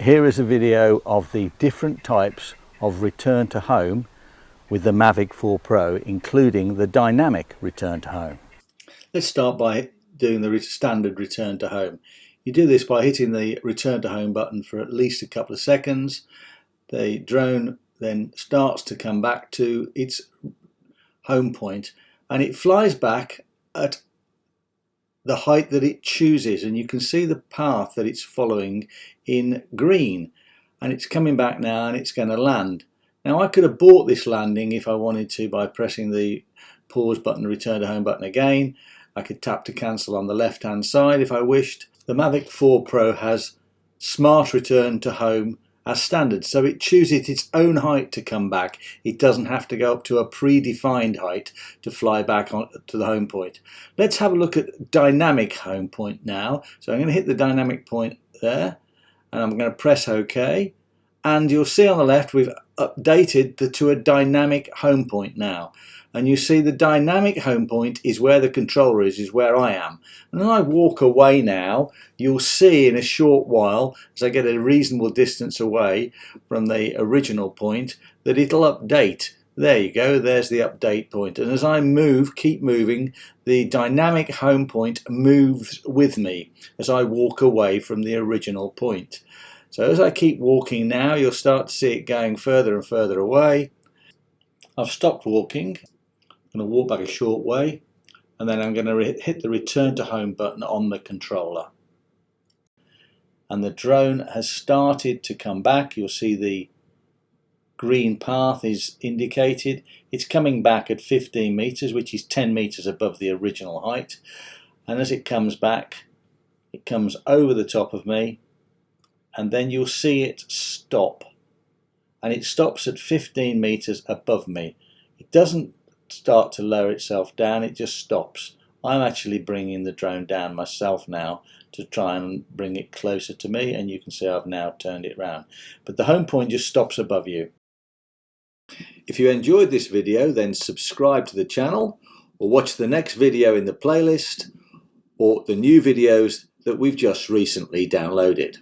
Here is a video of the different types of return to home with the Mavic 4 Pro, including the dynamic return to home. Let's start by doing the standard return to home. You do this by hitting the return to home button for at least a couple of seconds. The drone then starts to come back to its home point, and it flies back at the height that it chooses, and you can see the path that it's following in green, and it's coming back now and it's going to land. Now I could abort this landing if I wanted to by pressing the pause button, return to home button again. I could tap to cancel on the left hand side if I wished. The Mavic 4 Pro has smart return to home as standard, so it chooses its own height to come back. It doesn't have to go up to a predefined height to fly back on to the home point. Let's have a look at dynamic home point now. So I'm going to hit the dynamic point there, and I'm going to press OK, and you'll see on the left we've updated to a dynamic home point now. And you see the dynamic home point is where the controller is where I am. And when I walk away now, you'll see in a short while, as I get a reasonable distance away from the original point, that it'll update. There you go, there's the update point. And as I move, keep moving, the dynamic home point moves with me as I walk away from the original point. So as I keep walking now, you'll start to see it going further and further away. I've stopped walking. I'm going to walk back a short way, and then I'm going to hit the return to home button on the controller. And the drone has started to come back. You'll see the green path is indicated. It's coming back at 15 meters, which is 10 meters above the original height. And as it comes back, it comes over the top of me, and then you'll see it stop. And it stops at 15 meters above me. It doesn't start to lower itself down, it just stops. I'm actually bringing the drone down myself now to try and bring it closer to me, and you can see I've now turned it round. But the home point just stops above you. If you enjoyed this video, then subscribe to the channel or watch the next video in the playlist or the new videos that we've just recently downloaded.